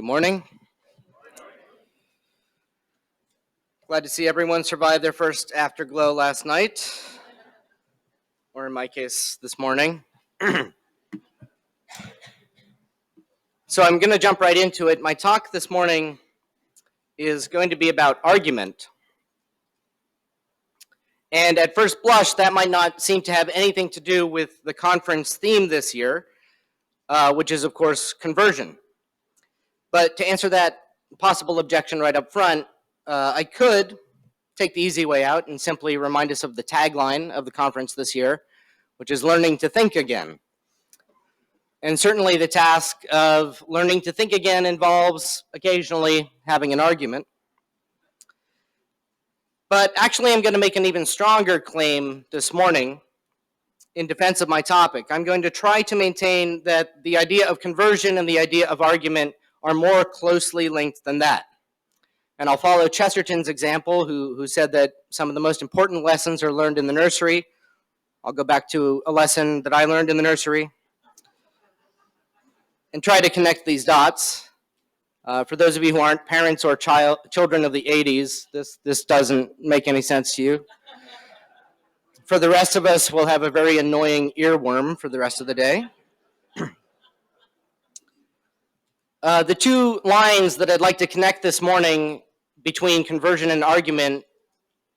Good morning. Glad to see everyone survive their first afterglow last night, or in my case, this morning. So I'm going to jump right into it. My talk this morning is going to be about argument. And at first blush, that might not seem to have anything to do with the conference theme this year, which is, of course, conversion. But to answer that possible objection right up front, I could take the easy way out and simply remind us of the tagline of the conference this year, which is learning to think again. And certainly the task of learning to think again involves occasionally having an argument. But actually, I'm going to make an even stronger claim this morning in defense of my topic. I'm going to try to maintain that the idea of conversion and the idea of argument are more closely linked than that. And I'll follow Chesterton's example, who said that some of the most important lessons are learned in the nursery. I'll go back to a lesson that I learned in the nursery and try to connect these dots. For those of you who aren't parents or children of the 80s, this doesn't make any sense to you. For the rest of us, we'll have a very annoying earworm for the rest of the day. The two lines that I'd like to connect this morning between conversion and argument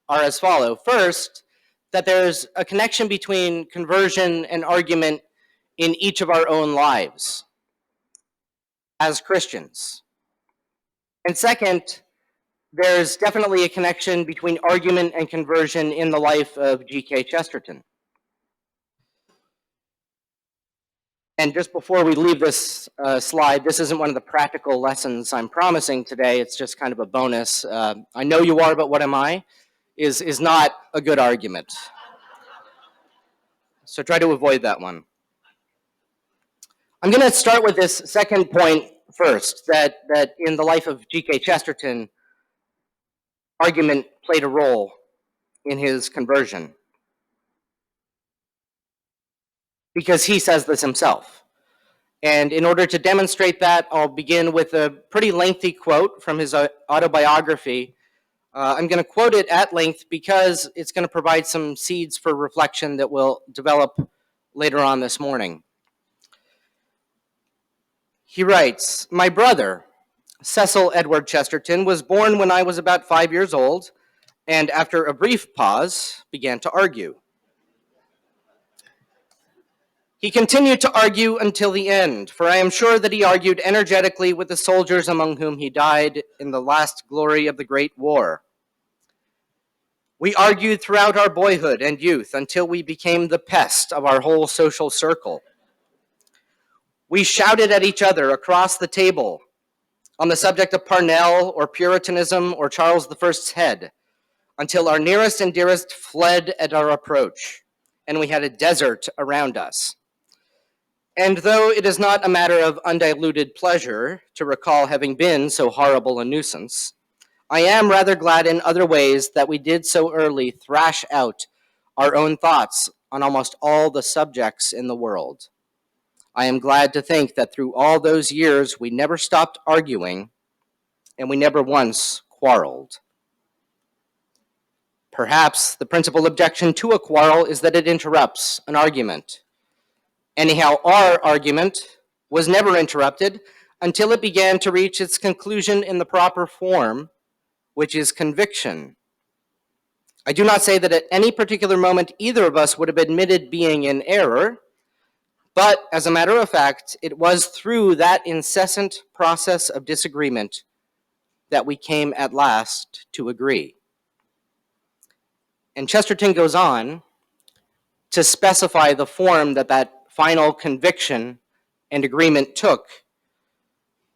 are as follow. First, that there's a connection between conversion and argument in each of our own lives as Christians. And second, there's definitely a connection between argument and conversion in the life of G.K. Chesterton. And just before we leave this slide, this isn't one of the practical lessons I'm promising today. It's just kind of a bonus. I know you are, but what am I? Is not a good argument. So try to avoid that one. I'm going to start with this second point first, that in the life of G.K. Chesterton, argument played a role in his conversion. Because he says this himself. And in order to demonstrate that, I'll begin with a pretty lengthy quote from his autobiography. I'm going to quote it at length because it's going to provide some seeds for reflection that will develop later on this morning. He writes, "My brother, Cecil Edward Chesterton, was born when I was about 5 years old, and after a brief pause, began to argue. He continued to argue until the end, for I am sure that he argued energetically with the soldiers among whom he died in the last glory of the Great War. We argued throughout our boyhood and youth until we became the pest of our whole social circle. We shouted at each other across the table on the subject of Parnell or Puritanism or Charles I's head, until our nearest and dearest fled at our approach, and we had a desert around us. And though it is not a matter of undiluted pleasure to recall having been so horrible a nuisance, I am rather glad in other ways that we did so early thrash out our own thoughts on almost all the subjects in the world. I am glad to think that through all those years we never stopped arguing and we never once quarreled. Perhaps the principal objection to a quarrel is that it interrupts an argument. Anyhow, our argument was never interrupted until it began to reach its conclusion in the proper form, which is conviction. I do not say that at any particular moment either of us would have admitted being in error, but as a matter of fact, it was through that incessant process of disagreement that we came at last to agree." And Chesterton goes on to specify the form that final conviction and agreement took,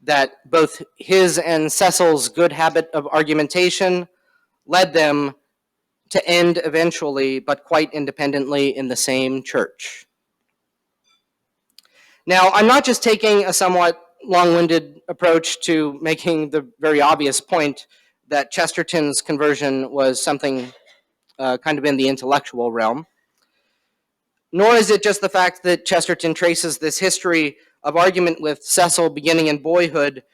that both his and Cecil's good habit of argumentation led them to end eventually, but quite independently, in the same church. Now, I'm not just taking a somewhat long-winded approach to making the very obvious point that Chesterton's conversion was something kind of in the intellectual realm. Nor is it just the fact that Chesterton traces this history of argument with Cecil beginning in boyhood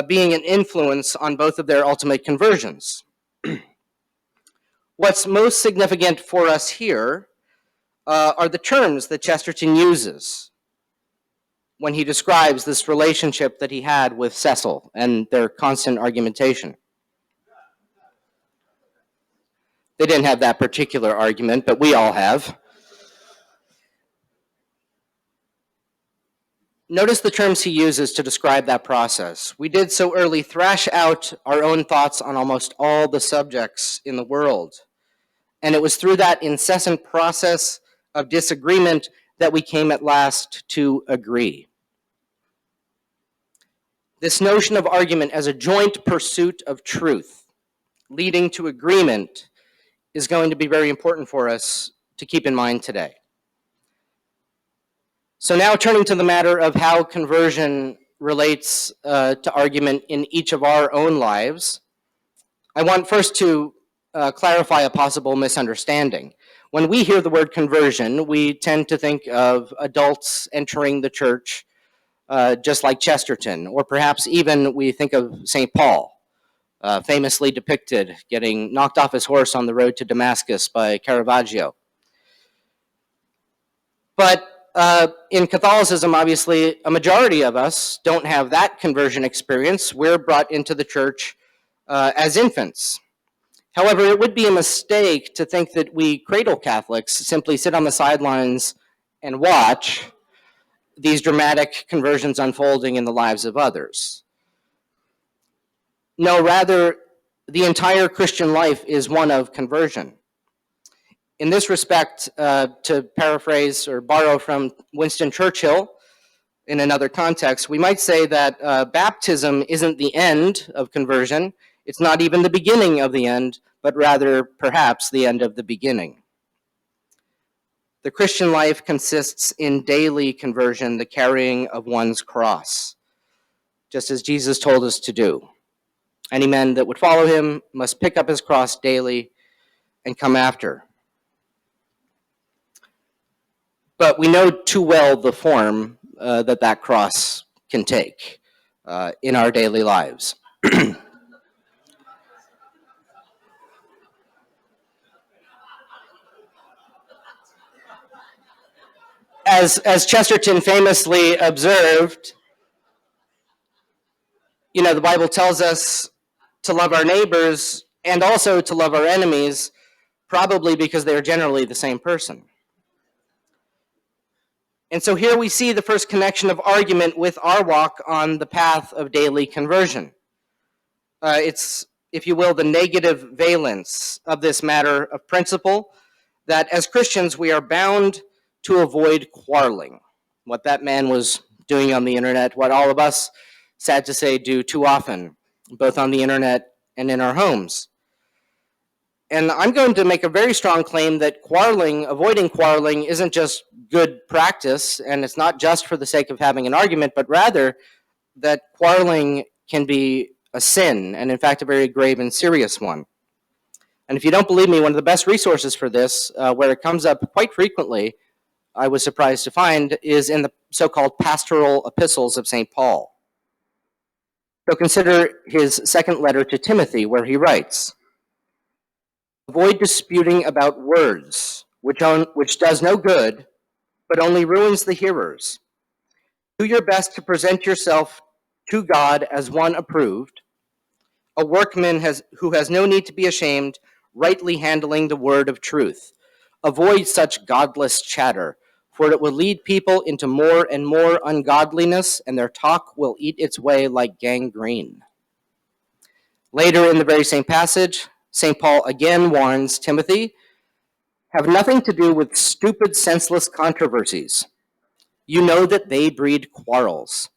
being an influence on both of their ultimate conversions. What's most significant for us here are the terms that Chesterton uses when he describes this relationship that he had with Cecil and their constant argumentation. They didn't have that particular argument, but we all have. Notice the terms he uses to describe that process. We did so early thrash out our own thoughts on almost all the subjects in the world. And it was through that incessant process of disagreement that we came at last to agree. This notion of argument as a joint pursuit of truth, leading to agreement, is going to be very important for us to keep in mind today. So now turning to the matter of how conversion relates to argument in each of our own lives, I want first to clarify a possible misunderstanding. When we hear the word conversion, we tend to think of adults entering the church just like Chesterton, or perhaps even we think of St. Paul, famously depicted getting knocked off his horse on the road to Damascus by Caravaggio. But in Catholicism, obviously, a majority of us don't have that conversion experience. We're brought into the church as infants. However, it would be a mistake to think that we cradle Catholics simply sit on the sidelines and watch these dramatic conversions unfolding in the lives of others. No, rather, the entire Christian life is one of conversion. In this respect, to paraphrase or borrow from Winston Churchill in another context, we might say that baptism isn't the end of conversion. It's not even the beginning of the end, but rather perhaps the end of the beginning. The Christian life consists in daily conversion, the carrying of one's cross, just as Jesus told us to do. Any man that would follow him must pick up his cross daily and come after. But we know too well the form that cross can take in our daily lives. As Chesterton famously observed, the Bible tells us to love our neighbors and also to love our enemies, probably because they are generally the same person. And so here we see the first connection of argument with our walk on the path of daily conversion. It's, if you will, the negative valence of this matter of principle, that as Christians we are bound to avoid quarreling. What that man was doing on the internet, what all of us, sad to say, do too often, both on the internet and in our homes. And I'm going to make a very strong claim that avoiding quarreling isn't just good practice, and it's not just for the sake of having an argument, but rather that quarreling can be a sin, and in fact a very grave and serious one. And if you don't believe me, one of the best resources for this, where it comes up quite frequently, I was surprised to find, is in the so-called pastoral epistles of St. Paul. So consider his second letter to Timothy, where he writes, "Avoid disputing about words, which does no good, but only ruins the hearers. Do your best to present yourself to God as one approved, a workman who has no need to be ashamed, rightly handling the word of truth. Avoid such godless chatter, for it will lead people into more and more ungodliness, and their talk will eat its way like gangrene." Later in the very same passage, St. Paul again warns Timothy, "Have nothing to do with stupid, senseless controversies. You know that they breed quarrels,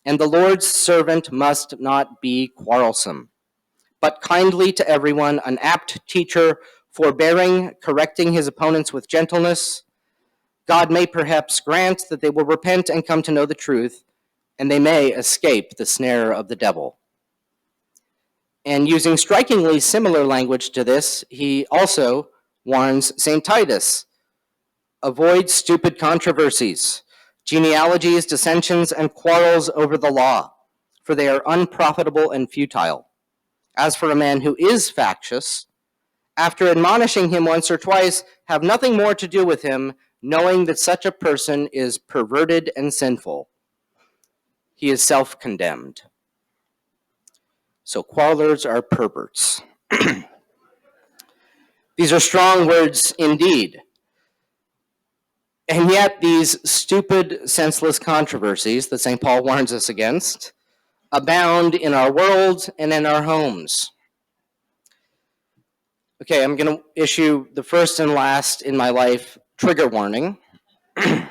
and the Lord's servant must not be quarrelsome, but kindly to everyone, an apt teacher, forbearing, correcting his opponents with gentleness. God may perhaps grant that they will repent and come to know the truth, and they may escape the snare of the devil." And using strikingly similar language to this, he also warns St. Titus, "Avoid stupid controversies, genealogies, dissensions, and quarrels over the law, for they are unprofitable and futile. As for a man who is factious, after admonishing him once or twice, have nothing more to do with him, knowing that such a person is perverted and sinful. He is self-condemned. So quarrelers are perverts. These are strong words indeed. And yet these stupid, senseless controversies that St. Paul warns us against abound in our world and in our homes. Okay, I'm going to issue the first and last in my life trigger warning, because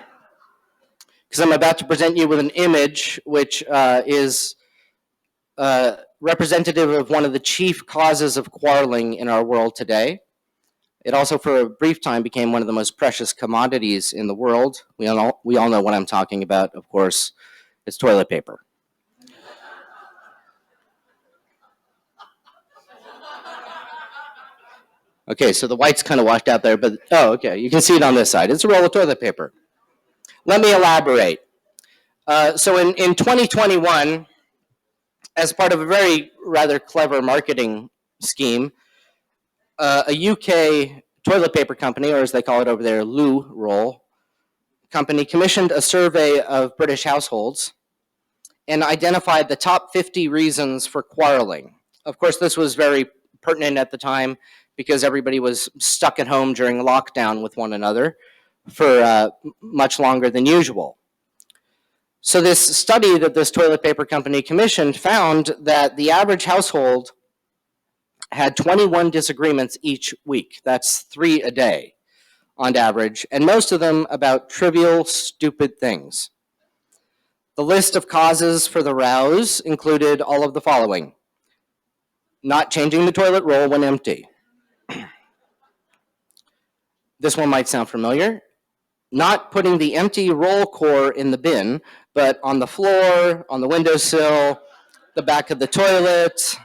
I'm about to present you with an image which is representative of one of the chief causes of quarreling in our world today. It also, for a brief time, became one of the most precious commodities in the world. We all know what I'm talking about, of course. It's toilet paper. Okay, so the white's kind of washed out there, but, oh, okay, you can see it on this side. It's a roll of toilet paper. Let me elaborate. So in 2021, as part of a very rather clever marketing scheme, a UK toilet paper company, or as they call it over there, loo roll company, commissioned a survey of British households and identified the top 50 reasons for quarreling. Of course, this was very pertinent at the time because everybody was stuck at home during lockdown with one another for much longer than usual. So this study that this toilet paper company commissioned found that the average household had 21 disagreements each week. That's 3 a day on average, and most of them about trivial, stupid things. The list of causes for the rows included all of the following: not changing the toilet roll when empty. This one might sound familiar. Not putting the empty roll core in the bin, but on the floor, on the windowsill, the back of the toilet.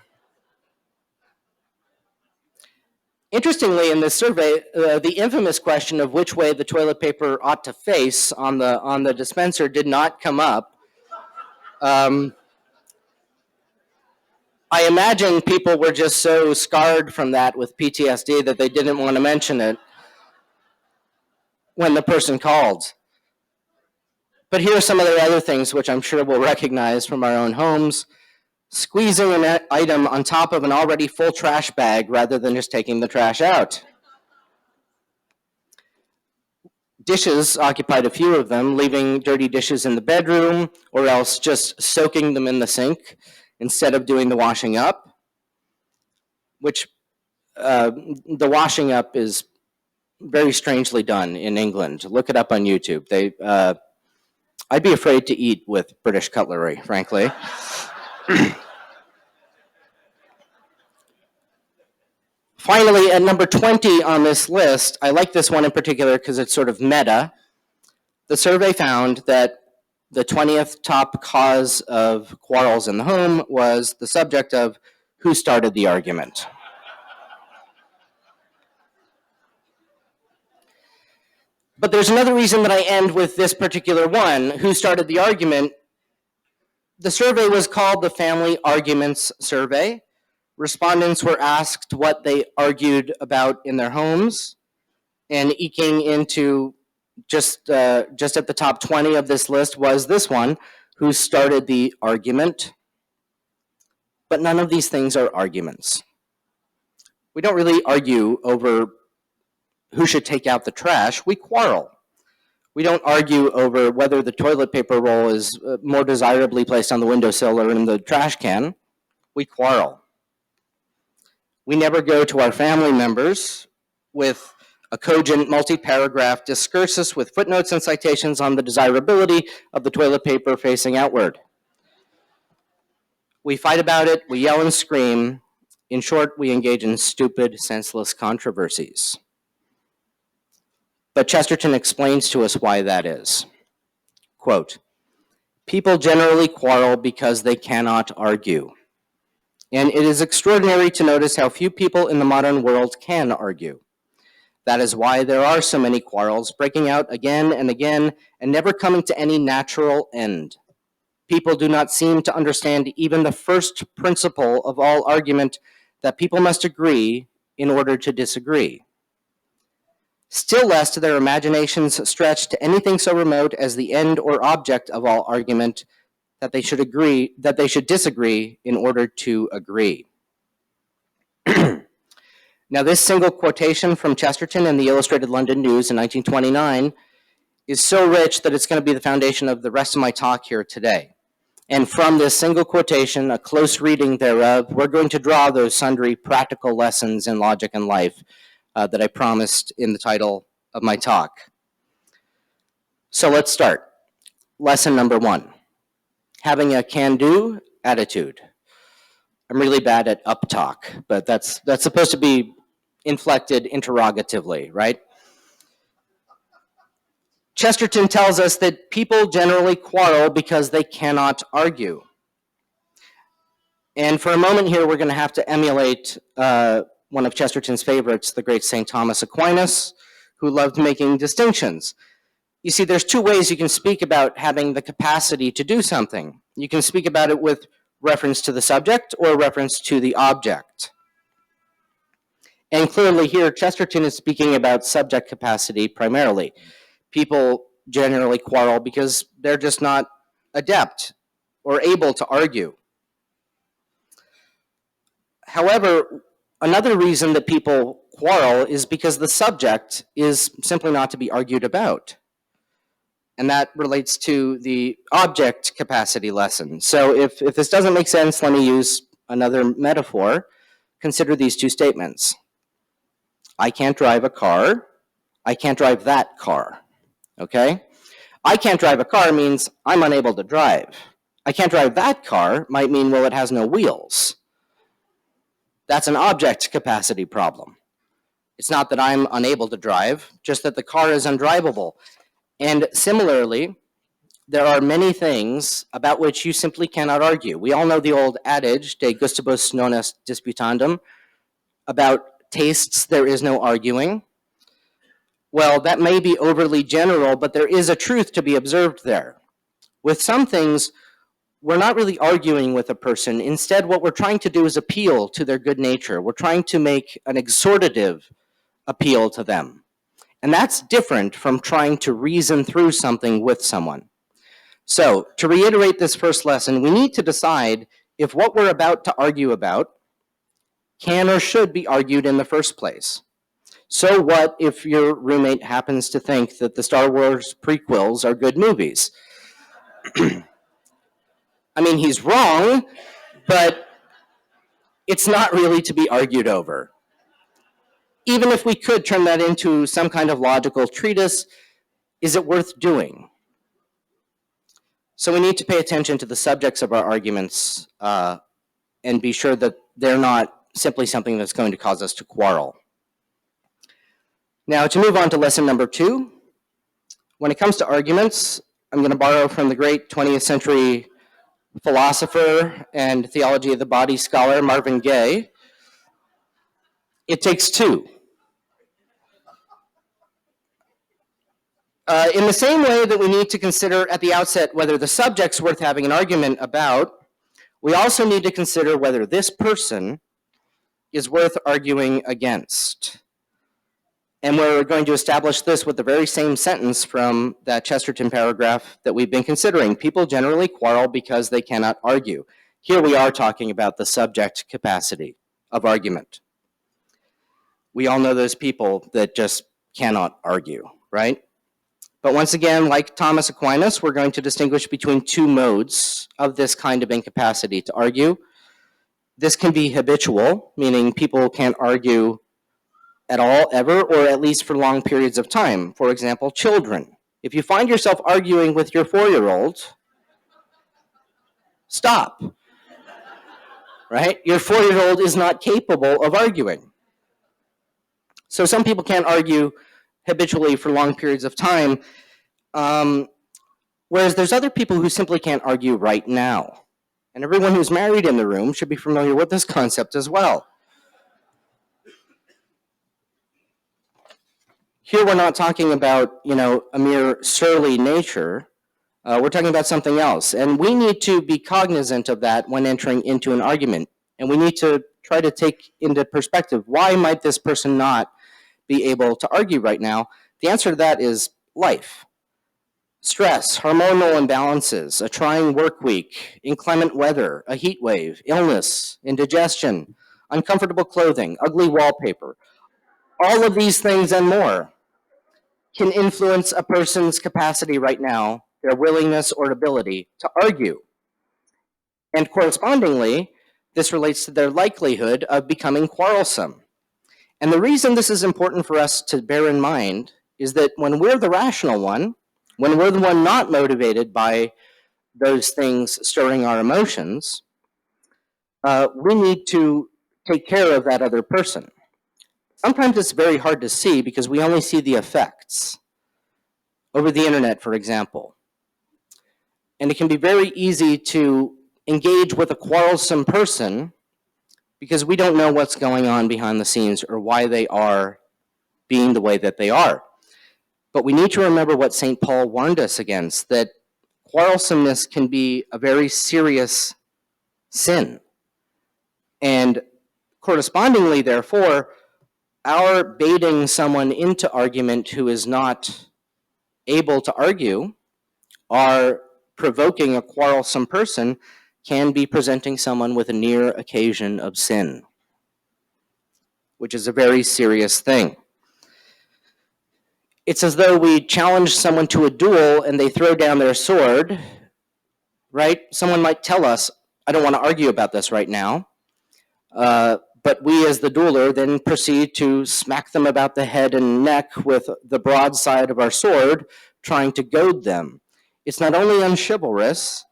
Interestingly, in this survey, the infamous question of which way the toilet paper ought to face on the dispenser did not come up. I imagine people were just so scarred from that with PTSD that they didn't want to mention it when the person called. But here are some of the other things which I'm sure we'll recognize from our own homes. Squeezing an item on top of an already full trash bag rather than just taking the trash out. Dishes occupied a few of them, leaving dirty dishes in the bedroom or else just soaking them in the sink instead of doing the washing up, which the washing up is very strangely done in England. Look it up on YouTube. I'd be afraid to eat with British cutlery, frankly. Finally, at number 20 on this list, I like this one in particular because it's sort of meta. The survey found that the 20th top cause of quarrels in the home was the subject of who started the argument. But there's another reason that I end with this particular one, who started the argument. The survey was called the Family Arguments Survey. Respondents were asked what they argued about in their homes, and eking into just at the top 20 of this list was this one, who started the argument. But none of these things are arguments. We don't really argue over who should take out the trash. We quarrel. We don't argue over whether the toilet paper roll is more desirably placed on the windowsill or in the trash can. We quarrel. We never go to our family members with a cogent multi-paragraph discursus with footnotes and citations on the desirability of the toilet paper facing outward. We fight about it, we yell and scream. In short, we engage in stupid, senseless controversies. But Chesterton explains to us why that is. Quote, "People generally quarrel because they cannot argue. And it is extraordinary to notice how few people in the modern world can argue. That is why there are so many quarrels breaking out again and again and never coming to any natural end. People do not seem to understand even the first principle of all argument, that people must agree in order to disagree. Still less do their imaginations stretch to anything so remote as the end or object of all argument, that they should disagree in order to agree. Now, this single quotation from Chesterton in the Illustrated London News in 1929 is so rich that it's going to be the foundation of the rest of my talk here today. And from this single quotation, a close reading thereof, we're going to draw those sundry practical lessons in logic and life that I promised in the title of my talk. So let's start. Lesson number 1, having a can-do attitude. I'm really bad at uptalk, but that's supposed to be inflected interrogatively, right? Chesterton tells us that people generally quarrel because they cannot argue. And for a moment here, we're going to have to emulate one of Chesterton's favorites, the great St. Thomas Aquinas, who loved making distinctions. You see, there's 2 ways you can speak about having the capacity to do something. You can speak about it with reference to the subject or reference to the object. And clearly here, Chesterton is speaking about subject capacity primarily. People generally quarrel because they're just not adept or able to argue. However, another reason that people quarrel is because the subject is simply not to be argued about. And that relates to the object capacity lesson. So if this doesn't make sense, let me use another metaphor. Consider these 2 statements. I can't drive a car. I can't drive that car. Okay? I can't drive a car means I'm unable to drive. I can't drive that car might mean, well, it has no wheels. That's an object capacity problem. It's not that I'm unable to drive, just that the car is undrivable. And similarly, there are many things about which you simply cannot argue. We all know the old adage, de gustibus non est disputandum, about tastes there is no arguing. Well, that may be overly general, but there is a truth to be observed there. With some things, we're not really arguing with a person. Instead, what we're trying to do is appeal to their good nature. We're trying to make an exhortative appeal to them. And that's different from trying to reason through something with someone. So, to reiterate this first lesson, we need to decide if what we're about to argue about can or should be argued in the first place. So what if your roommate happens to think that the Star Wars prequels are good movies? I mean, he's wrong, but it's not really to be argued over. Even if we could turn that into some kind of logical treatise, is it worth doing? So we need to pay attention to the subjects of our arguments and be sure that they're not simply something that's going to cause us to quarrel. Now, to move on to lesson number 2, when it comes to arguments, I'm going to borrow from the great 20th century philosopher and theology of the body scholar Marvin Gaye. It takes 2. In the same way that we need to consider at the outset whether the subject's worth having an argument about, we also need to consider whether this person is worth arguing against. And we're going to establish this with the very same sentence from that Chesterton paragraph that we've been considering. People generally quarrel because they cannot argue. Here we are talking about the subject capacity of argument. We all know those people that just cannot argue, right? But once again, like Thomas Aquinas, we're going to distinguish between 2 modes of this kind of incapacity to argue. This can be habitual, meaning people can't argue at all, ever, or at least for long periods of time. For example, children. If you find yourself arguing with your 4-year-old, stop. Right? Your 4-year-old is not capable of arguing. So some people can't argue habitually for long periods of time, whereas there's other people who simply can't argue right now. And everyone who's married in the room should be familiar with this concept as well. Here we're not talking about, a mere surly nature, We're talking about something else. And we need to be cognizant of that when entering into an argument. And we need to try to take into perspective, why might this person not be able to argue right now? The answer to that is life. Stress, hormonal imbalances, a trying work week, inclement weather, a heat wave, illness, indigestion, uncomfortable clothing, ugly wallpaper. All of these things and more can influence a person's capacity right now, their willingness or ability to argue. And correspondingly, this relates to their likelihood of becoming quarrelsome. And the reason this is important for us to bear in mind is that when we're the rational one, when we're the one not motivated by those things stirring our emotions, we need to take care of that other person. Sometimes it's very hard to see because we only see the effects. Over the internet, for example. And it can be very easy to engage with a quarrelsome person because we don't know what's going on behind the scenes or why they are being the way that they are. But we need to remember what St. Paul warned us against, that quarrelsomeness can be a very serious sin. And correspondingly, therefore, our baiting someone into argument who is not able to argue, or provoking a quarrelsome person, can be presenting someone with a near occasion of sin, which is a very serious thing. It's as though we challenge someone to a duel and they throw down their sword, right? Someone might tell us, I don't want to argue about this right now. But we as the dueler then proceed to smack them about the head and neck with the broadside of our sword, trying to goad them. It's not only unchivalrous,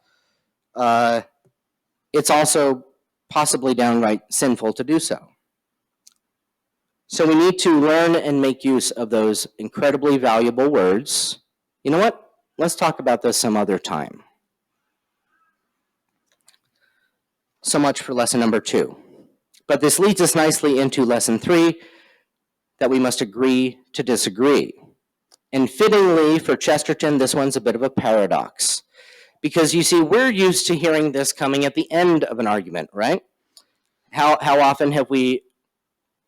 it's also possibly downright sinful to do so. So we need to learn and make use of those incredibly valuable words. You know what? Let's talk about this some other time. So much for lesson number 2. But this leads us nicely into lesson 3, that we must agree to disagree. And fittingly for Chesterton, this one's a bit of a paradox. Because you see, we're used to hearing this coming at the end of an argument, right? How often have we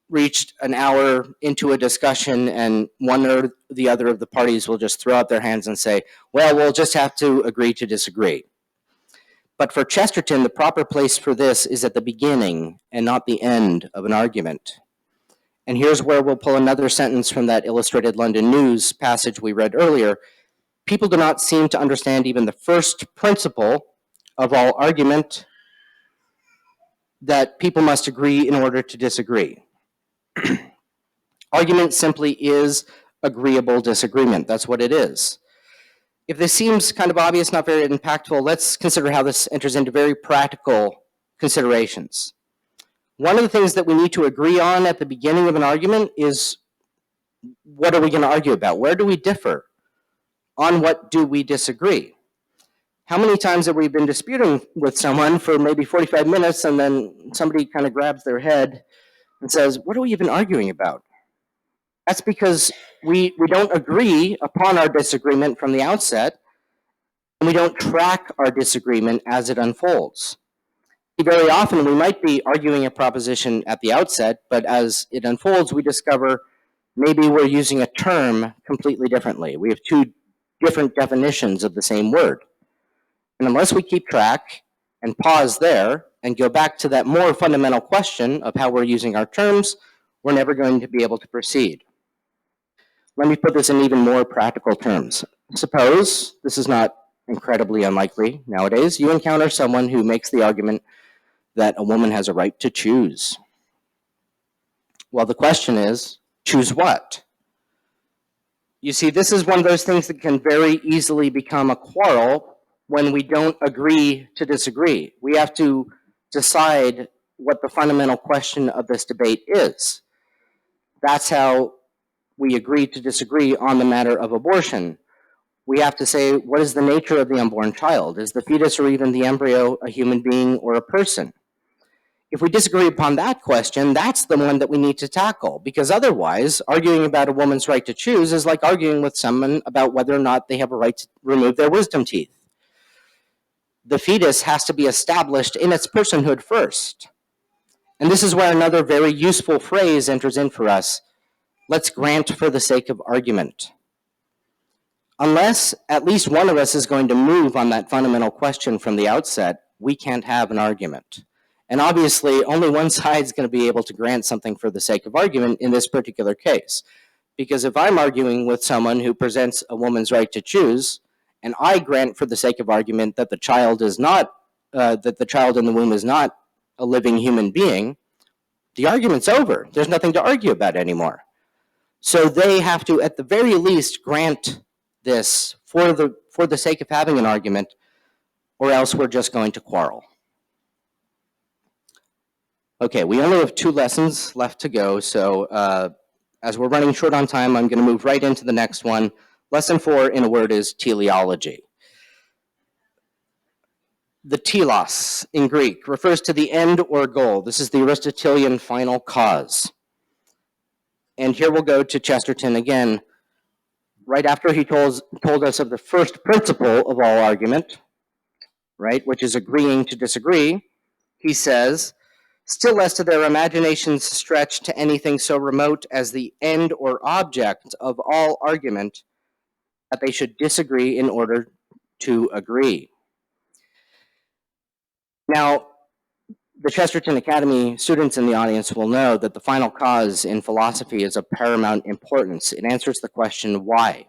reached an hour into a discussion and one or the other of the parties will just throw out their hands and say, well, we'll just have to agree to disagree. But for Chesterton, the proper place for this is at the beginning and not the end of an argument. And here's where we'll pull another sentence from that Illustrated London News passage we read earlier. People do not seem to understand even the first principle of all argument, that people must agree in order to disagree. Argument simply is agreeable disagreement. That's what it is. If this seems kind of obvious, not very impactful, let's consider how this enters into very practical considerations. One of the things that we need to agree on at the beginning of an argument is, what are we going to argue about? Where do we differ? On what do we disagree? How many times have we been disputing with someone for maybe 45 minutes and then somebody kind of grabs their head and says, what are we even arguing about? That's because we don't agree upon our disagreement from the outset, and we don't track our disagreement as it unfolds. Very often we might be arguing a proposition at the outset, but as it unfolds, we discover maybe we're using a term completely differently. We have two different definitions of the same word. And unless we keep track and pause there and go back to that more fundamental question of how we're using our terms, we're never going to be able to proceed. Let me put this in even more practical terms. Suppose, this is not incredibly unlikely nowadays, you encounter someone who makes the argument that a woman has a right to choose. Well, the question is, choose what? You see, this is one of those things that can very easily become a quarrel when we don't agree to disagree. We have to decide what the fundamental question of this debate is. That's how we agree to disagree on the matter of abortion. We have to say, what is the nature of the unborn child? Is the fetus or even the embryo a human being or a person? If we disagree upon that question, that's the one that we need to tackle, because otherwise, arguing about a woman's right to choose is like arguing with someone about whether or not they have a right to remove their wisdom teeth. The fetus has to be established in its personhood first. And this is where another very useful phrase enters in for us. Let's grant for the sake of argument. Unless at least one of us is going to move on that fundamental question from the outset, we can't have an argument. And obviously, only one side is going to be able to grant something for the sake of argument in this particular case. Because if I'm arguing with someone who presents a woman's right to choose, and I grant for the sake of argument that the child is not, that the child in the womb is not a living human being, the argument's over. There's nothing to argue about anymore. So they have to, at the very least, grant this for the sake of having an argument, or else we're just going to quarrel. Okay, we only have 2 lessons left to go, so as we're running short on time, I'm going to move right into the next one. Lesson 4, in a word, is teleology. The telos in Greek refers to the end or goal. This is the Aristotelian final cause. And here we'll go to Chesterton again, right after he told us of the first principle of all argument, right, which is agreeing to disagree. He says, still as to their imaginations stretch to anything so remote as the end or object of all argument, that they should disagree in order to agree. Now, the Chesterton Academy students in the audience will know that the final cause in philosophy is of paramount importance. It answers the question, why?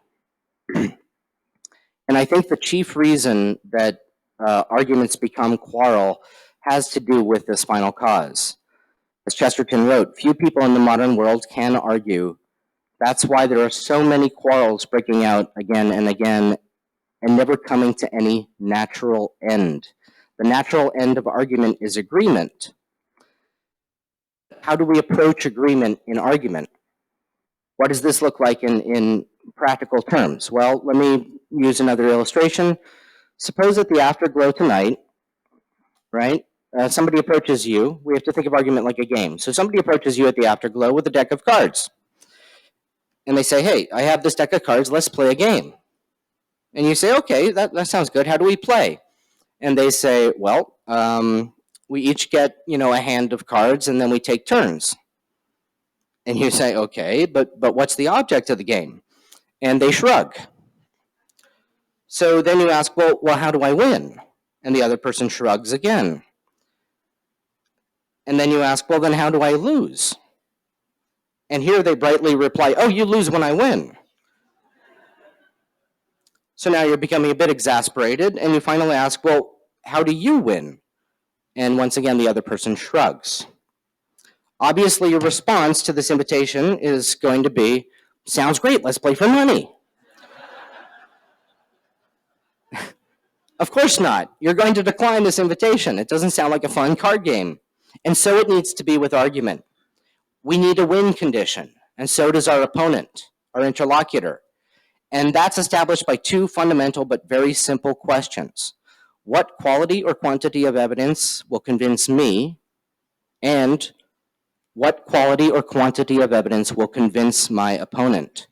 And I think the chief reason that arguments become quarrel has to do with this final cause. As Chesterton wrote, few people in the modern world can argue. That's why there are so many quarrels breaking out again and again and never coming to any natural end. The natural end of argument is agreement. How do we approach agreement in argument? What does this look like in practical terms? Well, let me use another illustration. Suppose at the afterglow tonight, right, somebody approaches you. We have to think of argument like a game. So somebody approaches you at the afterglow with a deck of cards. And they say, hey, I have this deck of cards, let's play a game. And you say, okay, that sounds good. How do we play? And they say, well, we each get, a hand of cards and then we take turns. And you say, okay, but what's the object of the game? And they shrug. So then you ask, well, how do I win? And the other person shrugs again. And then you ask, well, then how do I lose? And here they brightly reply, oh, you lose when I win. So now you're becoming a bit exasperated, and you finally ask, well, how do you win? And once again, the other person shrugs. Obviously, your response to this invitation is going to be, sounds great, let's play for money. Of course not. You're going to decline this invitation. It doesn't sound like a fun card game. And so it needs to be with argument. We need a win condition, and so does our opponent, our interlocutor. And that's established by 2 fundamental but very simple questions. What quality or quantity of evidence will convince me, and what quality or quantity of evidence will convince my opponent?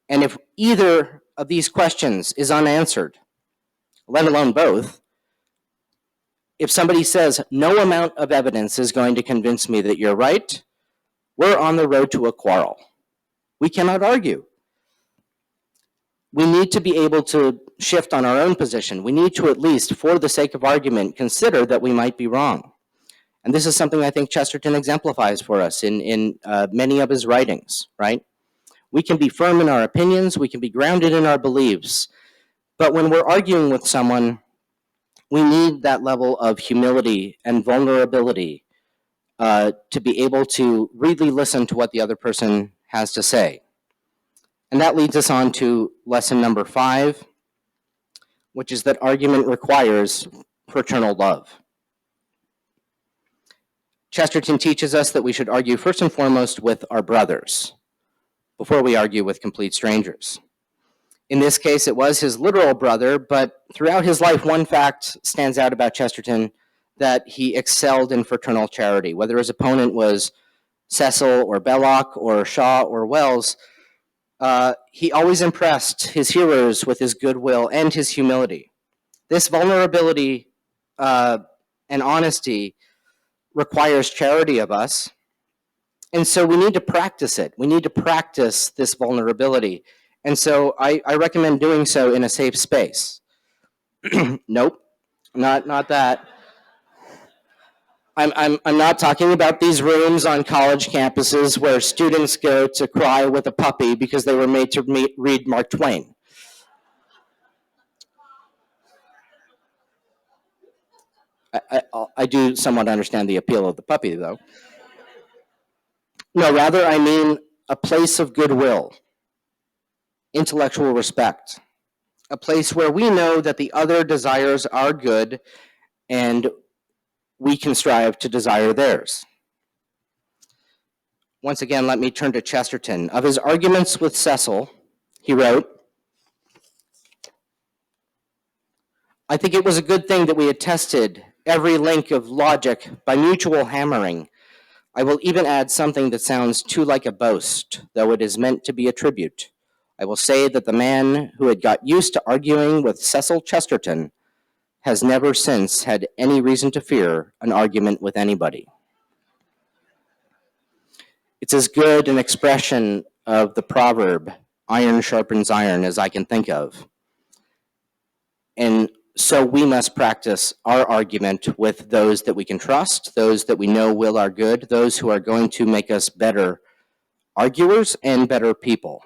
And if either of these questions is unanswered, let alone both, if somebody says no amount of evidence is going to convince me that you're right, we're on the road to a quarrel. We cannot argue. We need to be able to shift on our own position. We need to at least, for the sake of argument, consider that we might be wrong. And this is something I think Chesterton exemplifies for us in many of his writings, right? We can be firm in our opinions, we can be grounded in our beliefs, but when we're arguing with someone, we need that level of humility and vulnerability to be able to really listen to what the other person has to say. And that leads us on to lesson number 5, which is that argument requires fraternal love. Chesterton teaches us that we should argue first and foremost with our brothers before we argue with complete strangers. In this case, it was his literal brother, but throughout his life, one fact stands out about Chesterton that he excelled in fraternal charity. Whether his opponent was Cecil or Belloc or Shaw or Wells, he always impressed his hearers with his goodwill and his humility. This vulnerability and honesty requires charity of us, and so we need to practice it. We need to practice this vulnerability, and so I recommend doing so in a safe space. Nope, not that. I'm not talking about these rooms on college campuses where students go to cry with a puppy because they were made to read Mark Twain. I do somewhat understand the appeal of the puppy, though. No, rather I mean a place of goodwill, intellectual respect, a place where we know that the other desires our good and we can strive to desire theirs. Once again, let me turn to Chesterton. Of his arguments with Cecil, he wrote, "I think it was a good thing that we had tested every link of logic by mutual hammering. I will even add something that sounds too like a boast, though it is meant to be a tribute. I will say that the man who had got used to arguing with Cecil Chesterton has never since had any reason to fear an argument with anybody." It's as good an expression of the proverb, iron sharpens iron, as I can think of. And so we must practice our argument with those that we can trust, those that we know will our good, those who are going to make us better arguers and better people.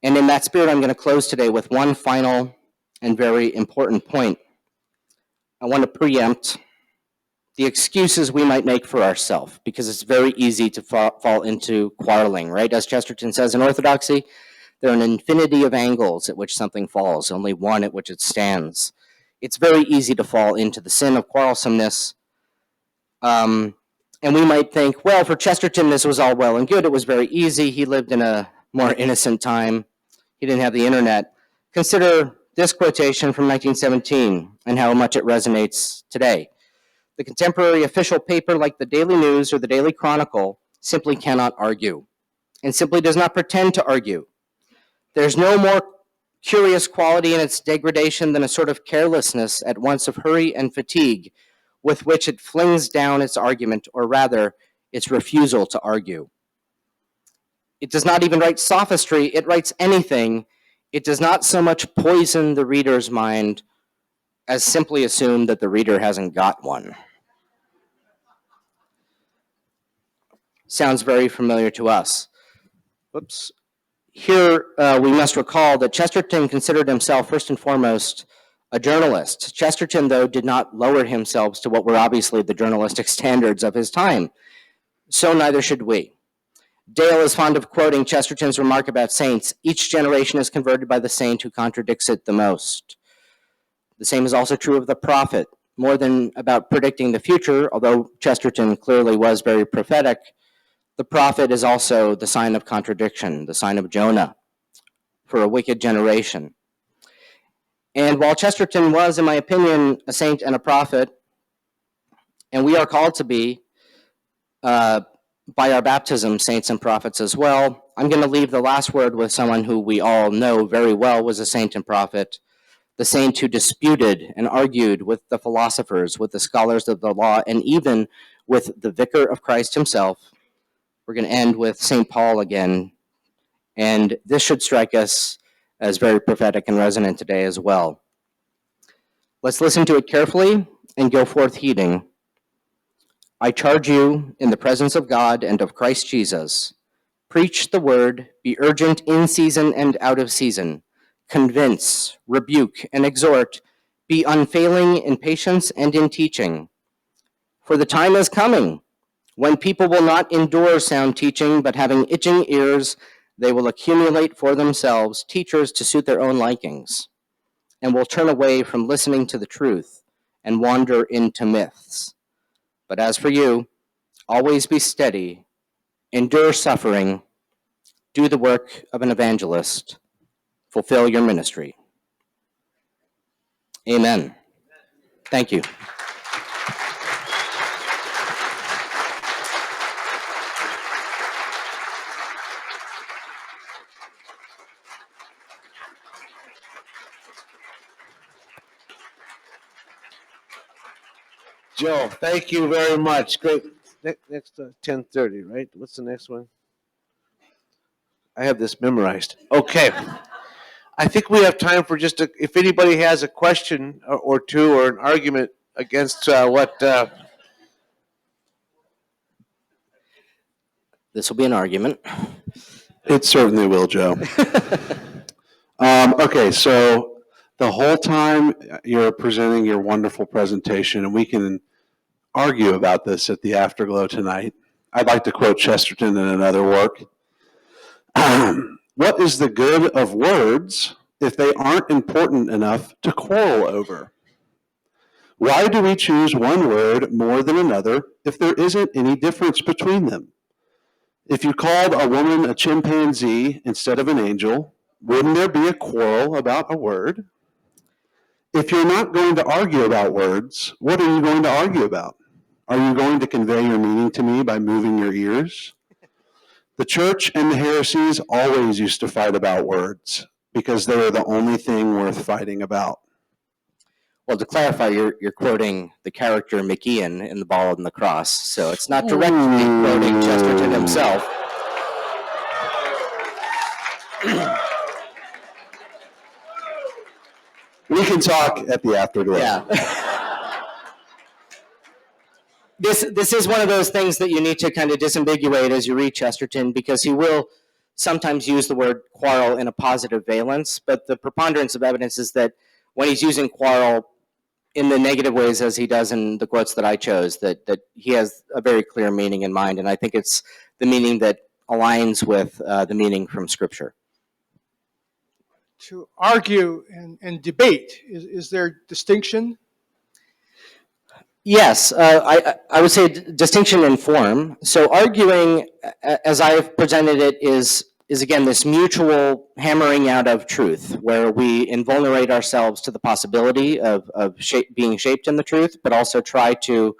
And in that spirit, I'm going to close today with one final and very important point. I want to preempt the excuses we might make for ourselves, because it's very easy to fall into quarreling, right? As Chesterton says in Orthodoxy, there are an infinity of angles at which something falls, only one at which it stands. It's very easy to fall into the sin of quarrelsomeness. And we might think, well, for Chesterton, this was all well and good. It was very easy. He lived in a more innocent time. He didn't have the internet. Consider this quotation from 1917 and how much it resonates today. The contemporary official paper like the Daily News or the Daily Chronicle simply cannot argue and simply does not pretend to argue. There's no more curious quality in its degradation than a sort of carelessness at once of hurry and fatigue with which it flings down its argument, or rather, its refusal to argue. It does not even write sophistry, it writes anything. It does not so much poison the reader's mind as simply assume that the reader hasn't got one. Sounds very familiar to us. Whoops. Here, we must recall that Chesterton considered himself first and foremost a journalist. Chesterton, though, did not lower himself to what were obviously the journalistic standards of his time. So neither should we. Dale is fond of quoting Chesterton's remark about saints: each generation is converted by the saint who contradicts it the most. The same is also true of the prophet. More than about predicting the future, although Chesterton clearly was very prophetic, the prophet is also the sign of contradiction, the sign of Jonah for a wicked generation. And while Chesterton was, in my opinion, a saint and a prophet, and we are called to be, by our baptism, saints and prophets as well, I'm going to leave the last word with someone who we all know very well was a saint and prophet, the saint who disputed and argued with the philosophers, with the scholars of the law, and even with the vicar of Christ himself. We're going to end with St. Paul again, and this should strike us as very prophetic and resonant today as well. Let's listen to it carefully and go forth heeding. I charge you in the presence of God and of Christ Jesus, preach the word, be urgent in season and out of season, convince, rebuke, and exhort, be unfailing in patience and in teaching. For the time is coming when people will not endure sound teaching, but having itching ears, they will accumulate for themselves teachers to suit their own likings, and will turn away from listening to the truth and wander into myths. But as for you, always be steady, endure suffering, do the work of an evangelist, fulfill your ministry. Amen. Thank you. Joe, thank you very much. Great. Next 10:30, right? What's the next one? I have this memorized. Okay. I think we have time for just if anybody has a question or two or an argument against what. This will be an argument. It certainly will, Joe. Okay, so the whole time you're presenting your wonderful presentation, and we can argue about this at the Afterglow tonight. I'd like to quote Chesterton in another work. What is the good of words if they aren't important enough to quarrel over? Why do we choose one word more than another if there isn't any difference between them? If you called a woman a chimpanzee instead of an angel, wouldn't there be a quarrel about a word? If you're not going to argue about words, what are you going to argue about? Are you going to convey your meaning to me by moving your ears? The church and the heresies always used to fight about words because they are the only thing worth fighting about. Well, to clarify, you're quoting the character McIan in The Ball and the Cross, so it's not directly quoting Chesterton himself. We can talk at the Afterglow. Yeah. This is one of those things that you need to kind of disambiguate as you read Chesterton, because he will sometimes use the word quarrel in a positive valence, but the preponderance of evidence is that when he's using quarrel in the negative ways, as he does in the quotes that I chose, that he has a very clear meaning in mind, and I think it's the meaning that aligns with the meaning from Scripture. To argue and debate, is there distinction? Yes, I would say distinction in form. So arguing, as I've presented it, is again this mutual hammering out of truth, where we invulnerate ourselves to the possibility of being shaped in the truth, but also try to,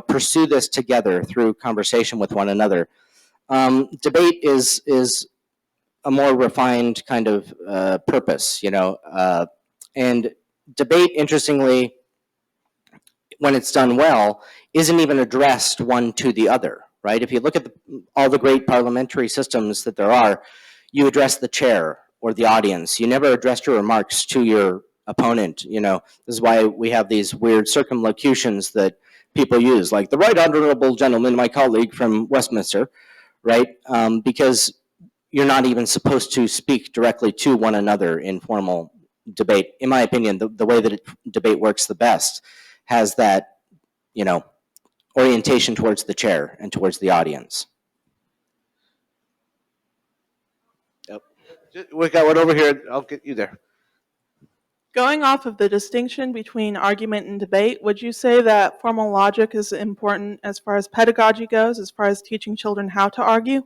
pursue this together through conversation with one another. Debate is a more refined kind of purpose, and debate, interestingly, when it's done well, isn't even addressed one to the other, right? If you look at all the great parliamentary systems that there are, you address the chair or the audience. You never address your remarks to your opponent. This is why we have these weird circumlocutions that people use, like the right honorable gentleman, my colleague from Westminster, right? Because you're not even supposed to speak directly to one another in formal debate. In my opinion, the way that debate works the best has that, orientation towards the chair and towards the audience. Yep. We got one over here. I'll get you there. Going off of the distinction between argument and debate, would you say that formal logic is important as far as pedagogy goes, as far as teaching children how to argue?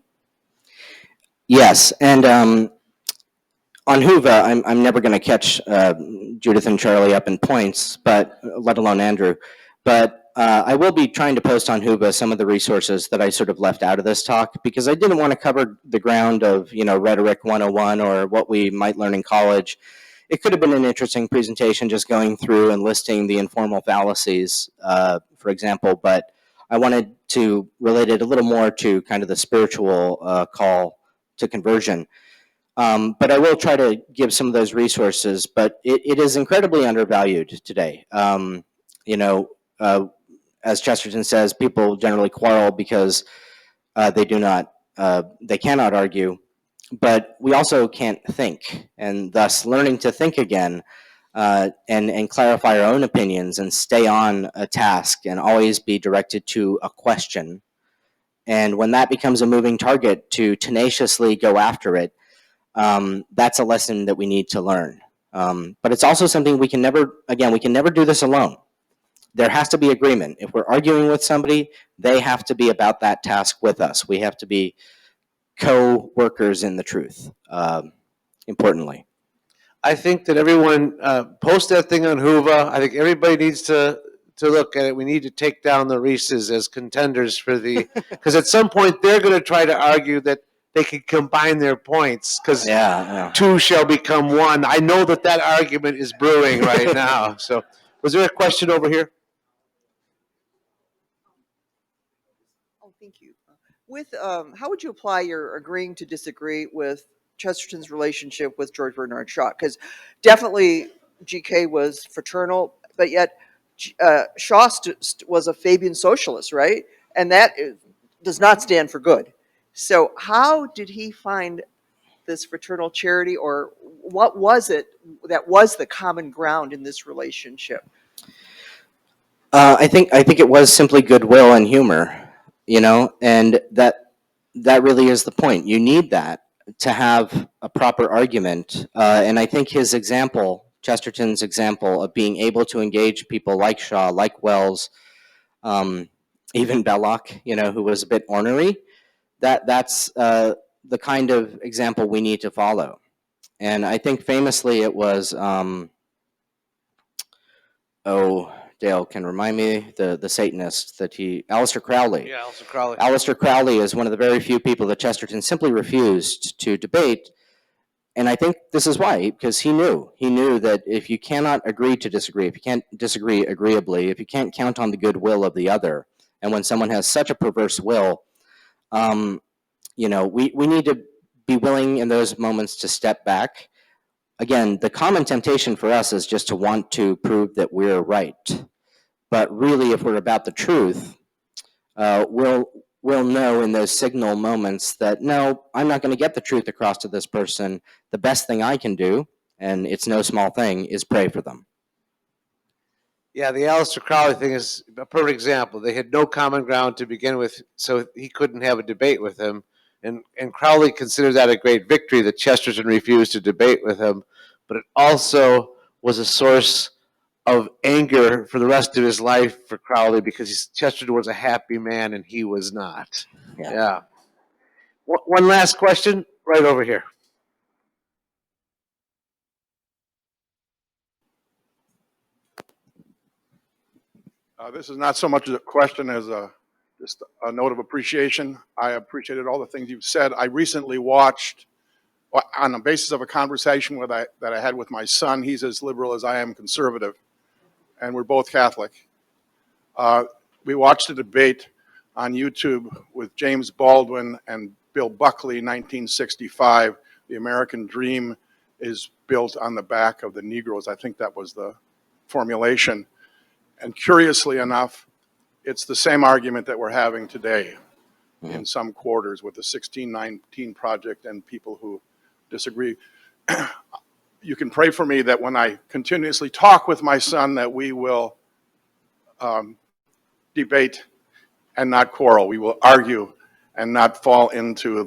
Yes, and on Whova, I'm never going to catch Judith and Charlie up in points, but let alone Andrew. But I will be trying to post on Whova some of the resources that I sort of left out of this talk, because I didn't want to cover the ground of rhetoric 101 or what we might learn in college. It could have been an interesting presentation just going through and listing the informal fallacies, for example, but I wanted to relate it a little more to kind of the spiritual call to conversion. But I will try to give some of those resources, but it is incredibly undervalued today. As Chesterton says, people generally quarrel because they cannot argue, but we also can't think, and thus learning to think again and clarify our own opinions and stay on a task and always be directed to a question. And when that becomes a moving target, to tenaciously go after it, that's a lesson that we need to learn. But it's also something we can never do this alone. There has to be agreement. If we're arguing with somebody, they have to be about that task with us. We have to be co-workers in the truth, importantly. I think that everyone post that thing on Whova. I think everybody needs to look at it. We need to take down the Reeses as contenders for because at some point they're going to try to argue that they can combine their points because two shall become one. I know that argument is brewing right now. So was there a question over here? With how would you apply your agreeing to disagree with Chesterton's relationship with George Bernard Shaw? Because definitely GK was fraternal, but yet Shaw was a Fabian socialist, right? And that does not stand for good. So how did he find this fraternal charity, or what was it that was the common ground in this relationship? I think it was simply goodwill and humor, and that really is the point. You need that to have a proper argument, and I think his example, Chesterton's example of being able to engage people like Shaw, like Wells, even Belloc, who was a bit ornery, that's the kind of example we need to follow. And I think famously it was, Dale can remind me, the Satanist Aleister Crowley. Yeah, Aleister Crowley. Aleister Crowley is one of the very few people that Chesterton simply refused to debate. And I think this is why, because he knew that if you cannot agree to disagree, if you can't disagree agreeably, if you can't count on the goodwill of the other, and when someone has such a perverse will, we need to be willing in those moments to step back. Again, the common temptation for us is just to want to prove that we're right. But really, if we're about the truth, we'll know in those signal moments that, no, I'm not going to get the truth across to this person. The best thing I can do, and it's no small thing, is pray for them. Yeah, the Aleister Crowley thing is a perfect example. They had no common ground to begin with, so he couldn't have a debate with him. And Crowley considered that a great victory that Chesterton refused to debate with him. But it also was a source of anger for the rest of his life for Crowley, because Chesterton was a happy man and he was not. Yeah. One last question, right over here. This is not so much a question as just a note of appreciation. I appreciated all the things you've said. I recently watched, on the basis of a conversation that I had with my son. He's as liberal as I am conservative, and we're both Catholic. We watched a debate on YouTube with James Baldwin and Bill Buckley, 1965. The American Dream is built on the back of the Negroes. I think that was the formulation. And curiously enough, it's the same argument that we're having today in some quarters with the 1619 Project and people who disagree. You can pray for me that when I continuously talk with my son, that we will debate and not quarrel. We will argue and not fall into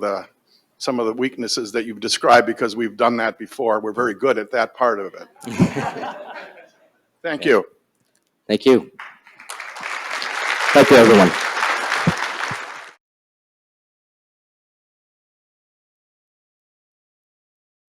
some of the weaknesses that you've described, because we've done that before. We're very good at that part of it. Thank you. Thank you. Thank you, everyone.